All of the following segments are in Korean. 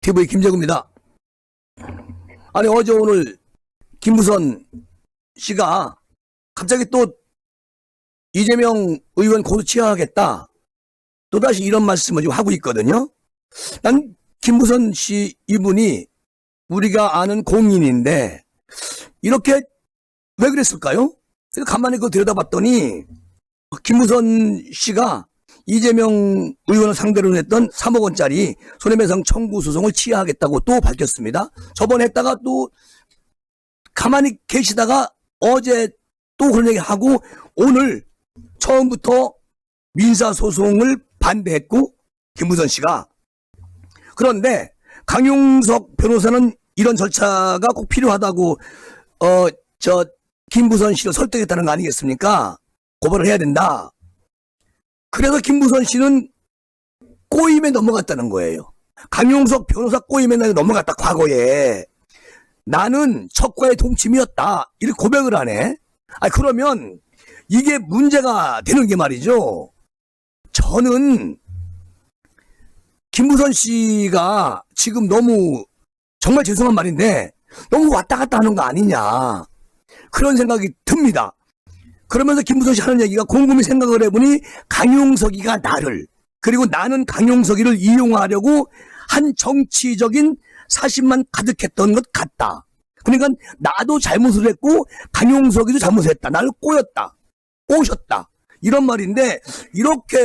TV 김재구입니다. 아니 어제 오늘 김부선 씨가 갑자기 또 이재명 의원 고소 취하하겠다 또다시 이런 말씀을 지금 하고 있거든요. 난 김부선 씨 이분이 우리가 아는 공인인데 이렇게 왜 그랬을까요? 그래서 가만히 그거 들여다봤더니 김부선 씨가 이재명 의원을 상대로 냈던 3억 원짜리 손해배상 청구 소송을 취하하겠다고 또 밝혔습니다. 저번에 했다가 또 가만히 계시다가 어제 또 그런 얘기 하고 오늘 처음부터 민사소송을 반대했고 김부선 씨가. 그런데 강용석 변호사는 이런 절차가 꼭 필요하다고 김부선 씨를 설득했다는 거 아니겠습니까? 고발을 해야 된다. 그래서 김부선 씨는 꼬임에 넘어갔다는 거예요. 강용석 변호사 꼬임에 넘어갔다. 과거에 나는 척과의 동침이었다 이렇게 고백을 하네. 그러면 이게 문제가 되는 게 말이죠. 저는 김부선 씨가 지금 너무 정말 죄송한 말인데 너무 왔다 갔다 하는 거 아니냐 그런 생각이 듭니다. 그러면서 김부선 씨 하는 얘기가 곰곰이 생각을 해보니 강용석이가 나를 그리고 나는 강용석이를 이용하려고 한 정치적인 사심만 가득했던 것 같다. 그러니까 나도 잘못을 했고 강용석이도 잘못했다. 나를 꼬셨다. 이런 말인데 이렇게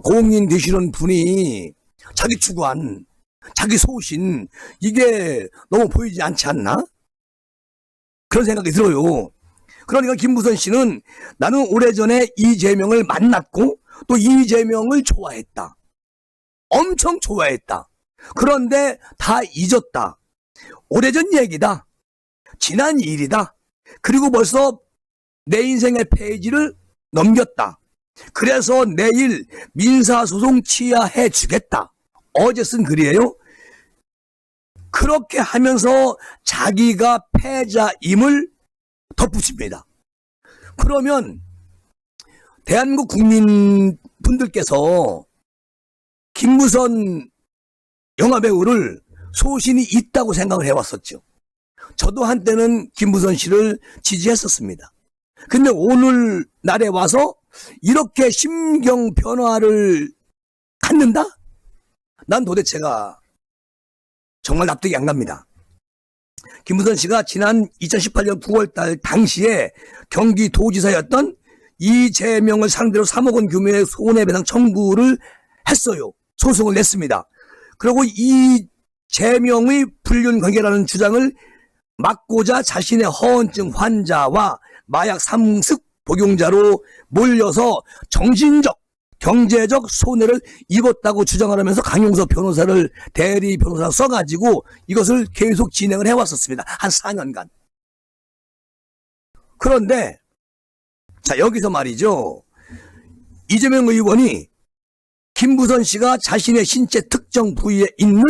공인 되시는 분이 자기 주관, 자기 소신 이게 너무 보이지 않지 않나? 그런 생각이 들어요. 그러니까 김부선 씨는 나는 오래전에 이재명을 만났고 또 이재명을 좋아했다. 엄청 좋아했다. 그런데 다 잊었다. 오래전 얘기다. 지난 일이다. 그리고 벌써 내 인생의 페이지를 넘겼다. 그래서 내일 민사소송 취하해 주겠다. 어제 쓴 글이에요. 그렇게 하면서 자기가 패자임을 덧붙입니다. 그러면 대한민국 국민분들께서 김부선 영화배우를 소신이 있다고 생각을 해왔었죠. 저도 한때는 김부선 씨를 지지했었습니다. 근데 오늘날에 와서 이렇게 심경 변화를 갖는다? 난 도대체가 정말 납득이 안 갑니다. 김부선 씨가 지난 2018년 9월달 당시에 경기도지사였던 이재명을 상대로 3억 원 규모의 손해배상 청구를 했어요. 소송을 냈습니다. 그리고 이재명의 불륜관계라는 주장을 막고자 자신의 허언증 환자와 마약 상습 복용자로 몰려서 정신적, 경제적 손해를 입었다고 주장을 하면서 강용석 변호사를 대리 변호사 써가지고 이것을 계속 진행을 해왔었습니다. 한 4년간. 그런데 자 여기서 말이죠. 이재명 의원이 김부선 씨가 자신의 신체 특정 부위에 있는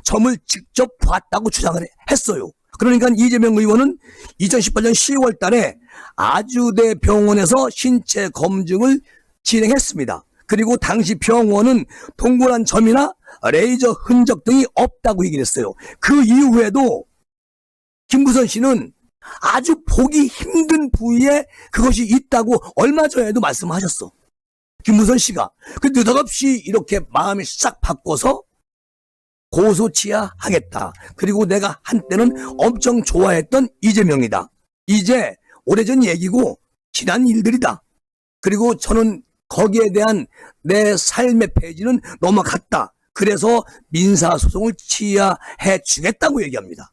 점을 직접 봤다고 주장을 했어요. 그러니까 이재명 의원은 2018년 10월 달에 아주대 병원에서 신체 검증을 진행했습니다. 그리고 당시 병원은 동그란 점이나 레이저 흔적 등이 없다고 얘기를 했어요. 그 이후에도 김부선 씨는 아주 보기 힘든 부위에 그것이 있다고 얼마 전에도 말씀하셨어. 김부선 씨가. 그 느닷없이 이렇게 마음이 싹 바꿔서 고소 취하하겠다. 그리고 내가 한때는 엄청 좋아했던 이재명이다. 이제 오래전 얘기고 지난 일들이다. 그리고 저는 거기에 대한 내 삶의 페이지는 넘어갔다. 그래서 민사소송을 취하해 주겠다고 얘기합니다.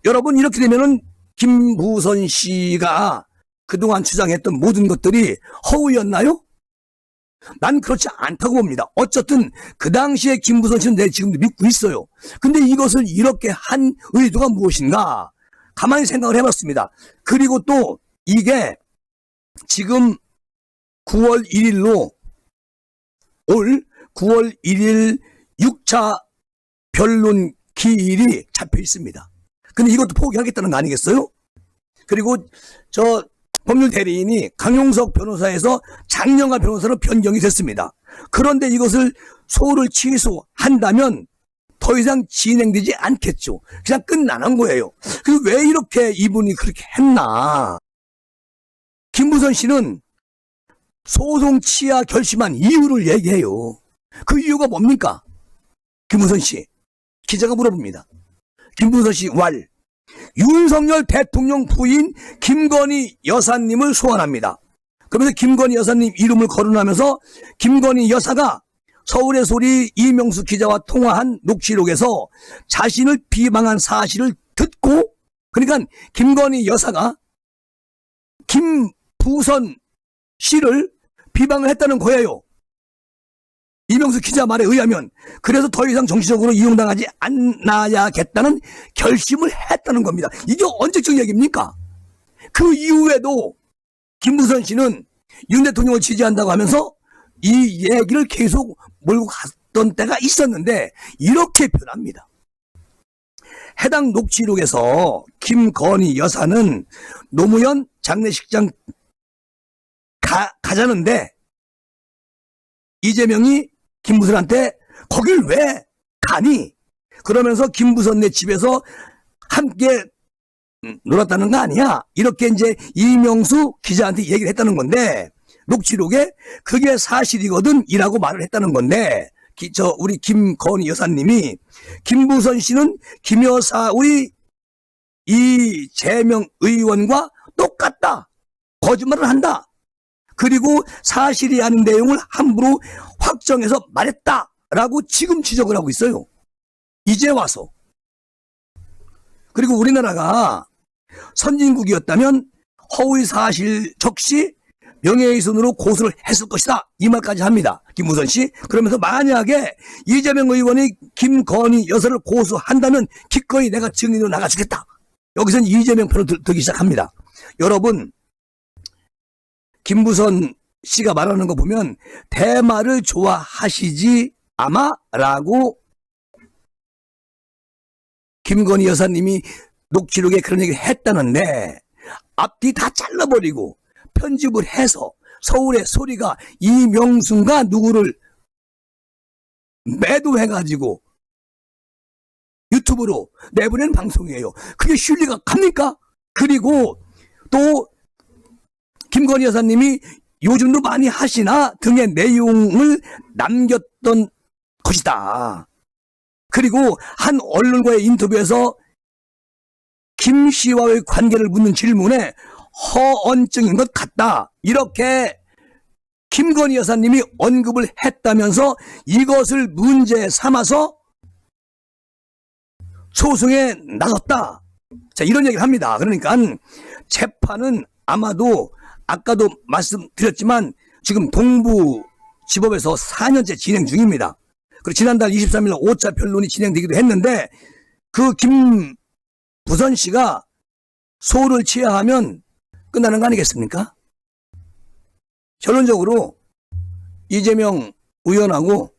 여러분 이렇게 되면은 김부선 씨가 그동안 주장했던 모든 것들이 허우였나요? 난 그렇지 않다고 봅니다. 어쨌든 그 당시에 김부선 씨는 내 지금도 믿고 있어요. 근데 이것을 이렇게 한 의도가 무엇인가? 가만히 생각을 해봤습니다. 그리고 또 이게 지금 9월 1일로 올 9월 1일 6차 변론 기일이 잡혀 있습니다. 근데 이것도 포기하겠다는 거 아니겠어요? 그리고 저 법률 대리인이 강용석 변호사에서 장영하 변호사로 변경이 됐습니다. 그런데 이것을 소를 취소한다면 더 더 이상 진행되지 않겠죠. 그냥 끝나는 거예요. 그리고 왜 이렇게 이분이 그렇게 했나? 김부선 씨는 소송 취하 결심한 이유를 얘기해요. 그 이유가 뭡니까? 김부선 씨, 기자가 물어봅니다. 김부선 씨 왈, 윤석열 대통령 부인 김건희 여사님을 소환합니다. 그러면서 김건희 여사님 이름을 거론하면서 김건희 여사가 서울의 소리 이명수 기자와 통화한 녹취록에서 자신을 비방한 사실을 듣고, 그러니까 김건희 여사가 김부선 씨를 비방을 했다는 거예요. 이명수 기자 말에 의하면. 그래서 더 이상 정치적으로 이용당하지 않아야겠다는 결심을 했다는 겁니다. 이게 언제적 얘기입니까? 그 이후에도 김부선 씨는 윤 대통령을 지지한다고 하면서 이 얘기를 계속 몰고 갔던 때가 있었는데 이렇게 변합니다. 해당 녹취록에서 김건희 여사는 노무현 장례식장 가자는데 이재명이 김부선한테 거길 왜 가니? 그러면서 김부선네 집에서 함께 놀았다는 거 아니야? 이렇게 이제 이명수 기자한테 얘기를 했다는 건데, 녹취록에 그게 사실이거든 이라고 말을 했다는 건데, 우리 김건희 여사님이 김부선 씨는 김 여사의 이재명 의원과 똑같다, 거짓말을 한다, 그리고 사실이 아닌 내용을 함부로 확정해서 말했다라고 지금 지적을 하고 있어요. 이제 와서. 그리고 우리나라가 선진국이었다면 허위 사실 적시 명예훼손으로 고소를 했을 것이다, 이 말까지 합니다. 김부선 씨. 그러면서 만약에 이재명 의원이 김건희 여사를 고소한다면 기꺼이 내가 증인으로 나가주겠다. 여기서는 이재명 편을 들기 시작합니다. 여러분, 김부선 씨가 말하는 거 보면 대마를 좋아하시지 아마 라고 김건희 여사님이 녹취록에 그런 얘기를 했다는데, 앞뒤 다 잘라버리고 편집을 해서 서울의 소리가 이명순과 누구를 매도해가지고 유튜브로 내보낸 방송이에요. 그게 실리가 갑니까? 그리고 또 김건희 여사님이 요즘도 많이 하시나 등의 내용을 남겼던 것이다. 그리고 한 언론과의 인터뷰에서 김 씨와의 관계를 묻는 질문에 허언증인 것 같다, 이렇게 김건희 여사님이 언급을 했다면서 이것을 문제 삼아서 소송에 나섰다. 자, 이런 얘기를 합니다. 그러니까 재판은 아마도 아까도 말씀드렸지만 지금 동부지법에서 4년째 진행 중입니다. 그리고 지난달 23일 5차 변론이 진행되기도 했는데, 그 김부선 씨가 소를 취하하면 끝나는 거 아니겠습니까? 결론적으로 이재명 의원하고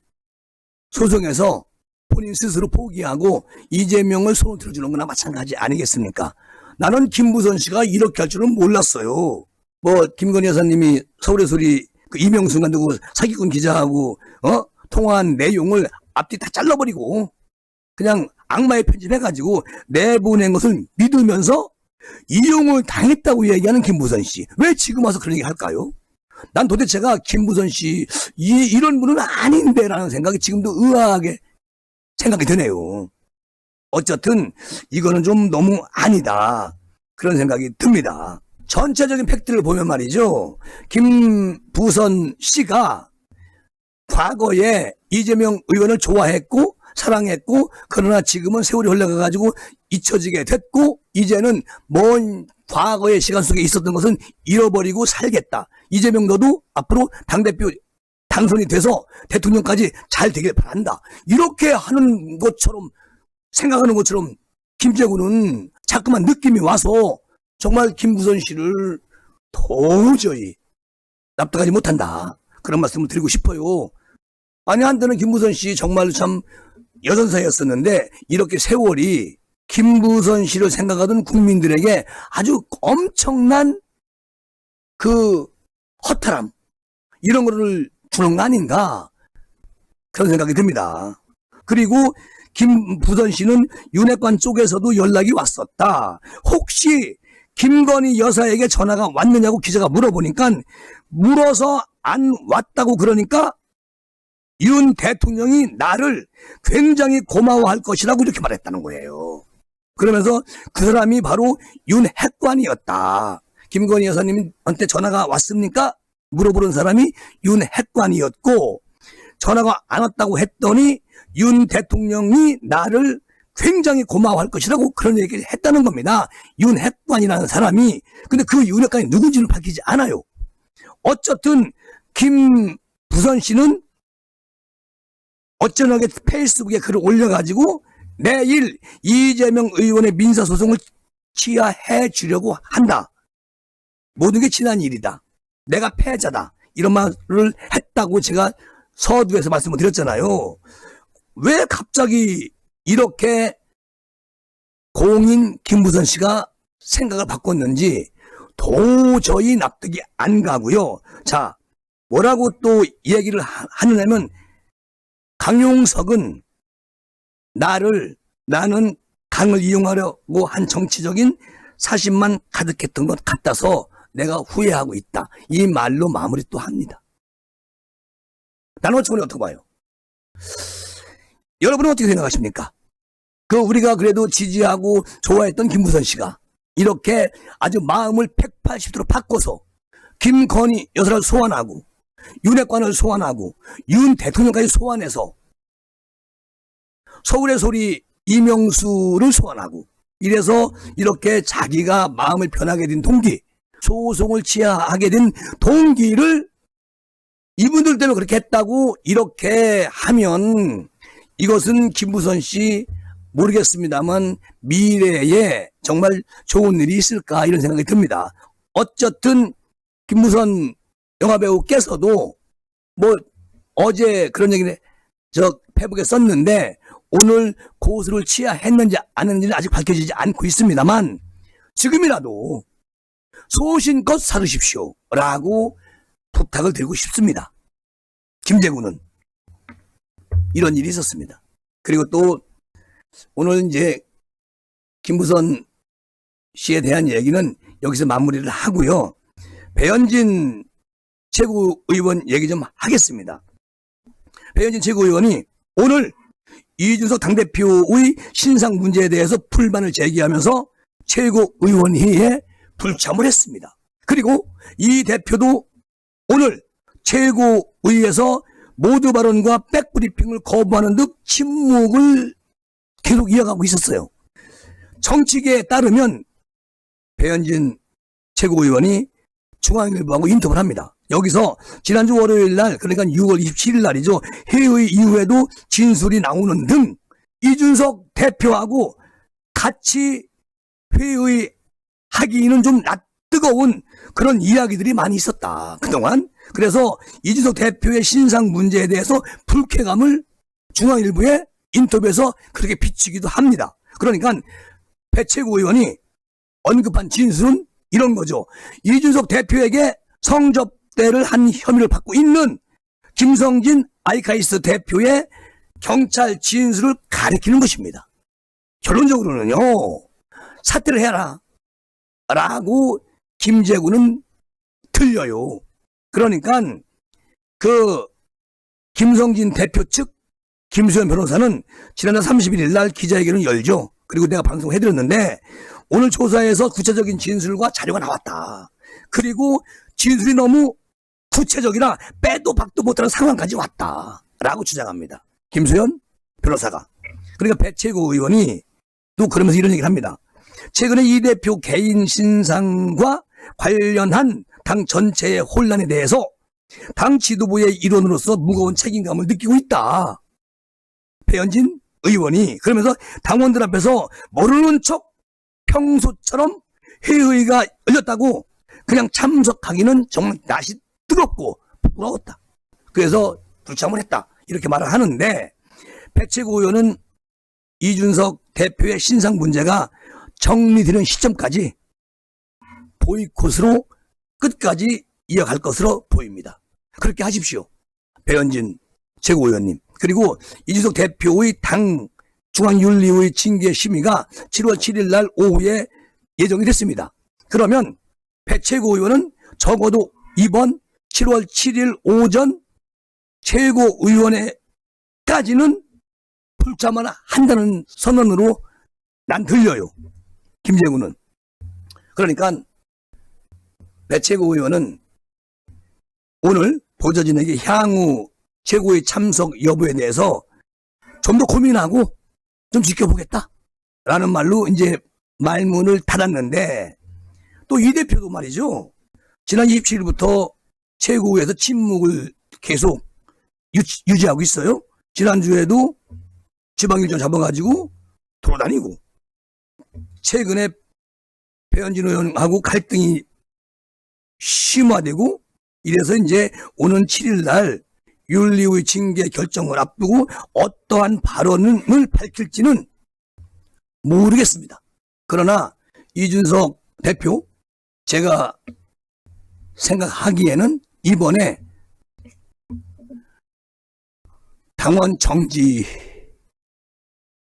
소송에서 본인 스스로 포기하고 이재명을 손을 들어주는 거나 마찬가지 아니겠습니까? 나는 김부선 씨가 이렇게 할 줄은 몰랐어요. 김건희 여사님이 서울의 소리 그 이명순과 누구 사기꾼 기자하고 통화한 내용을 앞뒤 다 잘라버리고 그냥 악마의 편집해가지고 내보낸 것을 믿으면서 이용을 당했다고 얘기하는 김부선 씨. 왜 지금 와서 그런 얘기 할까요? 난 도대체가 김부선 씨 이런 분은 아닌데 라는 생각이 지금도 의아하게 생각이 드네요. 어쨌든 이거는 좀 너무 아니다, 그런 생각이 듭니다. 전체적인 팩트를 보면 말이죠, 김부선 씨가 과거에 이재명 의원을 좋아했고 사랑했고, 그러나 지금은 세월이 흘러가가지고 잊혀지게 됐고, 이제는 먼 과거의 시간 속에 있었던 것은 잃어버리고 살겠다. 이재명 너도 앞으로 당대표 당선이 돼서 대통령까지 잘 되길 바란다, 이렇게 하는 것처럼 생각하는 것처럼 김재구는 자꾸만 느낌이 와서 정말 김부선 씨를 도저히 납득하지 못한다, 그런 말씀을 드리고 싶어요. 아니, 한때는 김부선 씨 정말 참 여전사였었는데 이렇게 세월이 김부선 씨를 생각하던 국민들에게 아주 엄청난 그 허탈함, 이런 거를 주는 거 아닌가, 그런 생각이 듭니다. 그리고 김부선 씨는 윤핵관 쪽에서도 연락이 왔었다. 혹시 김건희 여사에게 전화가 왔느냐고 기자가 물어보니까 물어서 안 왔다고 그러니까 윤 대통령이 나를 굉장히 고마워할 것이라고 이렇게 말했다는 거예요. 그러면서 그 사람이 바로 윤핵관이었다. 김건희 여사님한테 전화가 왔습니까? 물어보는 사람이 윤핵관이었고 전화가 안 왔다고 했더니 윤 대통령이 나를 굉장히 고마워할 것이라고 그런 얘기를 했다는 겁니다. 윤핵관이라는 사람이. 근데 그 윤핵관이 누군지는 밝히지 않아요. 어쨌든 김부선 씨는 어쩌나게 페이스북에 글을 올려가지고 내일 이재명 의원의 민사소송을 취하해 주려고 한다. 모든 게 지난 일이다. 내가 패자다. 이런 말을 했다고 제가 서두에서 말씀을 드렸잖아요. 왜 갑자기 이렇게 공인 김부선 씨가 생각을 바꿨는지 도저히 납득이 안 가고요. 자, 뭐라고 또 얘기를 하느냐면 강용석은 나는 강을 이용하려고 한 정치적인 사심만 가득했던 것 같아서 내가 후회하고 있다. 이 말로 마무리 또 합니다. 나는 어떻게 봐요? 여러분은 어떻게 생각하십니까? 우리가 그래도 지지하고 좋아했던 김부선 씨가 이렇게 아주 마음을 180도로 바꿔서 김건희 여사를 소환하고 윤핵관을 소환하고 윤 대통령까지 소환해서 서울의 소리 이명수를 소환하고 이래서 이렇게 자기가 마음을 변하게 된 동기, 소송을 취하하게 된 동기를 이분들 때문에 그렇게 했다고 이렇게 하면 이것은 김부선 씨 모르겠습니다만 미래에 정말 좋은 일이 있을까 이런 생각이 듭니다. 어쨌든 김부선 영화배우께서도 뭐 어제 그런 얘기를 페북에 썼는데 오늘 고소를 취하했는지 안 했는지는 아직 밝혀지지 않고 있습니다만 지금이라도 소신껏 사르십시오 라고 부탁을 드리고 싶습니다. 김재구는 이런 일이 있었습니다. 그리고 또 오늘 이제 김부선 씨에 대한 얘기는 여기서 마무리를 하고요. 배현진 최고의원 얘기 좀 하겠습니다. 배현진 최고의원이 오늘 이준석 당대표의 신상 문제에 대해서 불만을 제기하면서 최고의원회의에 불참을 했습니다. 그리고 이 대표도 오늘 최고의회에서 모두 발언과 백브리핑을 거부하는 듯 침묵을 계속 이어가고 있었어요. 정치계에 따르면 배현진 최고의원이 중앙일보하고 인터뷰를 합니다. 여기서 지난주 월요일 날, 그러니까 6월 27일 날이죠. 회의 이후에도 진술이 나오는 등 이준석 대표하고 같이 회의하기는 좀 뜨거운 그런 이야기들이 많이 있었다. 그동안. 그래서 이준석 대표의 신상 문제에 대해서 불쾌감을 중앙일보의 인터뷰에서 그렇게 비추기도 합니다. 그러니까 배 최고위원이 언급한 진술은 이런 거죠. 이준석 대표에게 성접대를 한 혐의를 받고 있는 김성진 아이카이스트 대표의 경찰 진술을 가리키는 것입니다. 결론적으로는요. 사퇴를 해라 라고 김재구는 들려요. 그러니까 김성진 대표 측 김수현 변호사는 지난달 31일 날 기자회견을 열죠. 그리고 내가 방송해드렸는데 오늘 조사에서 구체적인 진술과 자료가 나왔다. 그리고 진술이 너무 구체적이라 빼도 박도 못하는 상황까지 왔다. 라고 주장합니다. 김수현 변호사가. 그러니까 배채고 의원이 또 그러면서 이런 얘기를 합니다. 최근에 이 대표 개인 신상과 관련한 당 전체의 혼란에 대해서 당 지도부의 일원으로서 무거운 책임감을 느끼고 있다. 배현진 의원이 그러면서 당원들 앞에서 모르는 척 평소처럼 회의가 열렸다고 그냥 참석하기는 정말 낯이 뜨겁고 부끄러웠다. 그래서 불참을 했다. 이렇게 말을 하는데 배채고 의원은 이준석 대표의 신상 문제가 정리되는 시점까지 보이콧으로 끝까지 이어갈 것으로 보입니다. 그렇게 하십시오. 배현진 최고위원님. 그리고 이준석 대표의 당 중앙윤리의 징계 심의가 7월 7일 날 오후에 예정이 됐습니다. 그러면 배채고 의원은 적어도 이번 7월 7일 오전 최고위원회까지는 불참을 한다는 선언으로 난 들려요. 김재구는. 그러니까 배채고 의원은 오늘 보좌진에게 향후 최고위 참석 여부에 대해서 좀 더 고민하고 좀 지켜보겠다 라는 말로 이제 말문을 닫았는데, 또 이 대표도 말이죠, 지난 27일부터 최고위에서 침묵을 계속 유지하고 있어요. 지난주에도 지방일정 잡아가지고 돌아다니고, 최근에 배현진 의원하고 갈등이 심화되고, 이래서 이제 오는 7일 날 윤리의 징계 결정을 앞두고 어떠한 발언을 밝힐지는 모르겠습니다. 그러나 이준석 대표, 제가 생각하기에는 이번에 당원 정지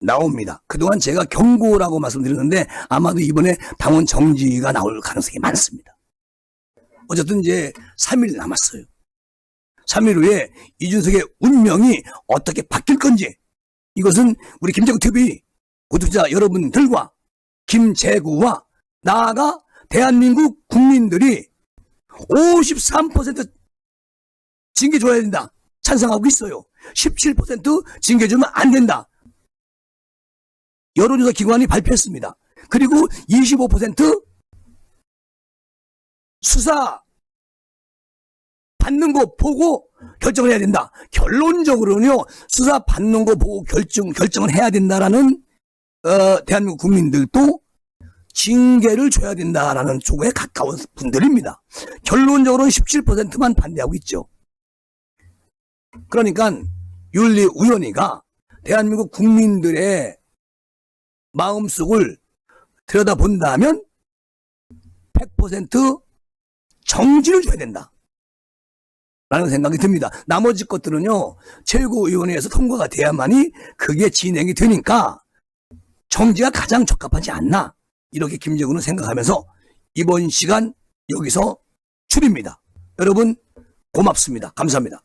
나옵니다. 그동안 제가 경고라고 말씀드렸는데 아마도 이번에 당원 정지가 나올 가능성이 많습니다. 어쨌든 이제 3일 남았어요. 3일 후에 이준석의 운명이 어떻게 바뀔 건지, 이것은 우리 김재구 TV 구독자 여러분들과 김재구와 나아가 대한민국 국민들이 53% 징계 줘야 된다 찬성하고 있어요. 17% 징계 주면 안 된다 여론조사 기관이 발표했습니다. 그리고 25% 수사 받는 거 보고 결정을 해야 된다. 결론적으로는요, 수사 받는 거 보고 결정을 해야 된다라는 대한민국 국민들도 징계를 줘야 된다라는 쪽에 가까운 분들입니다. 결론적으로는 17%만 반대하고 있죠. 그러니까 윤리위원회가 대한민국 국민들의 마음속을 들여다본다면 100% 정지를 줘야 된다 라는 생각이 듭니다. 나머지 것들은요, 최고위원회에서 통과가 돼야만이 그게 진행이 되니까 정지가 가장 적합하지 않나, 이렇게 김재구는 생각하면서 이번 시간 여기서 줄입니다. 여러분 고맙습니다. 감사합니다.